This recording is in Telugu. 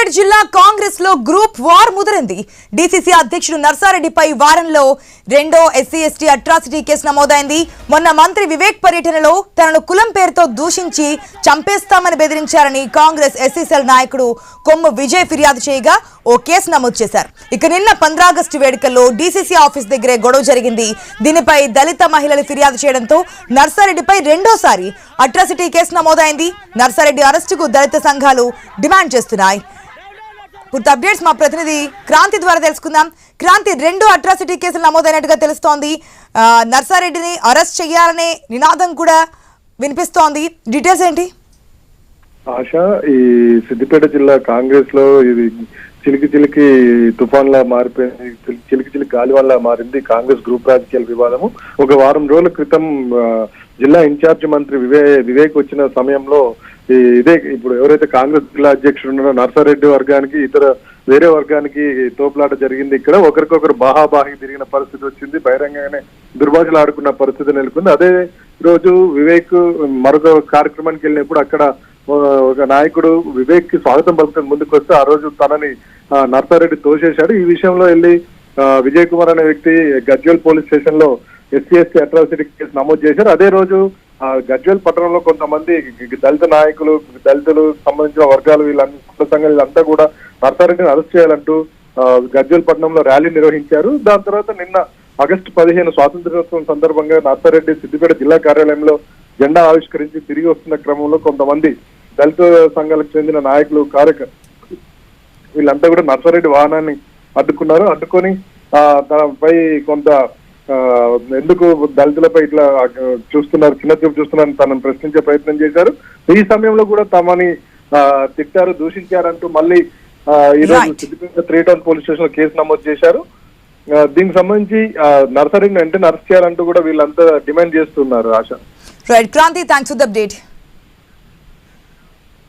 సిద్దిపేట జిల్లా కాంగ్రెస్ లో గ్రూప్ వార్ ముదిరింది. డీసీసీ అధ్యక్షుడు నర్సారెడ్డిపై వారంలో రెండో ఎస్సీ ఎస్టీ అట్రాసిటీ కేసు నమోదైంది. మొన్న మంత్రి వివేక్ పర్యటనలో తనను కులం పేరుతో దూషించి చంపేస్తామని బెదిరించారని కాంగ్రెస్ ఎస్సీ సెల్ నాయకుడు కొమ్ము విజయ్ ఫిర్యాదు చేయగా ఓ కేసు నమోదు చేశారు. ఇక నిన్న 15 ఆగస్టు వేడుకల్లో డీసీసీ ఆఫీస్ దగ్గరే గొడవ జరిగింది. దీనిపై దళిత మహిళలు ఫిర్యాదు చేయడంతో నర్సారెడ్డిపై రెండోసారి అట్రాసిటీ కేసు నమోదైంది. నర్సారెడ్డి అరెస్టుకు దళిత సంఘాలు డిమాండ్ చేస్తున్నాయి. పూర్తి అప్డేట్స్ మా ప్రతినిధి క్రాంతి ద్వారా తెలుసుకుందాం. క్రాంతి, 2 అట్రాసిటీ కేసులు నమోదైనట్టుగా తెలుస్తోంది. నర్సారెడ్డిని అరెస్ట్ చేయాలనే నినాదం కూడా వినిపిస్తోంది. డీటెయిల్స్ ఏంటి? ఆశ, ఈ సిద్దిపేట జిల్లా కాంగ్రెస్ లో ఇది చిలికి తుఫాన్లా మారిపోయింది. చిలికి గాలివాన్లా మారింది కాంగ్రెస్ గ్రూప్ రాజకీయాల వివాదము. ఒక వారం రోజుల క్రితం జిల్లా ఇన్ఛార్జ్ మంత్రి వివేక్ వచ్చిన సమయంలో ఇదే ఇప్పుడు ఎవరైతే కాంగ్రెస్ జిల్లా అధ్యక్షుడు ఉన్నారో నర్సారెడ్డి వర్గానికి ఇతర వేరే వర్గానికి తోపులాట జరిగింది. ఇక్కడ ఒకరికొకరు బాహాబాహి తిరిగిన పరిస్థితి వచ్చింది. బహిరంగంగానే దుర్భాషలు ఆడుకున్న పరిస్థితి నెలకొంది. అదే రోజు వివేక్ మరొక కార్యక్రమానికి వెళ్ళినప్పుడు అక్కడ ఒక నాయకుడు వివేక్ కి స్వాగతం పలుకుని ముందుకు వస్తే ఆ రోజు తనని నర్సారెడ్డి తోసేశాడు. ఈ విషయంలో వెళ్ళి విజయ్ కుమార్ అనే వ్యక్తి గజ్వేల్ పోలీస్ స్టేషన్ లో ఎస్సీ ఎస్టీ అట్రాసిటీ కేసు నమోదు చేశారు. అదే రోజు గజ్వేల్ పట్టణంలో కొంతమంది దళిత నాయకులు, దళితులు సంబంధించిన వర్గాలు వీళ్ళంతా కూడా నర్సారెడ్డిని అరెస్ట్ చేయాలంటూ గజ్వేల్ పట్టణంలో ర్యాలీ నిర్వహించారు. దాని తర్వాత నిన్న ఆగస్టు 15 స్వాతంత్ర దినోత్సవం సందర్భంగా నర్సారెడ్డి సిద్దిపేట జిల్లా కార్యాలయంలో జెండా ఆవిష్కరించి తిరిగి వస్తున్న క్రమంలో కొంతమంది దళిత సంఘాలకు చెందిన నాయకులు, కార్యకర్తలు వీళ్ళంతా కూడా నర్సారెడ్డి వాహనాన్ని అడ్డుకున్నారు. అడ్డుకొని తనపై కొంత ఎందుకు దళితులపై ఇట్లా చూస్తున్నారు, చిన్న చూపు చూస్తున్నారని తనను ప్రశ్నించే ప్రయత్నం చేశారు. ఈ సమయంలో కూడా తమని తిట్టారు, దూషించారంటూ మళ్ళీ ఈ రోజు సిద్దిపేట 3 టౌన్ పోలీస్ స్టేషన్ లో కేసు నమోదు చేశారు. దీనికి సంబంధించి నర్సారెడ్డిని వెంటనే అరెస్ట్ చేయాలంటూ కూడా వీళ్ళంతా డిమాండ్ చేస్తున్నారు. ఆశ. Right Kranti, thanks for the update.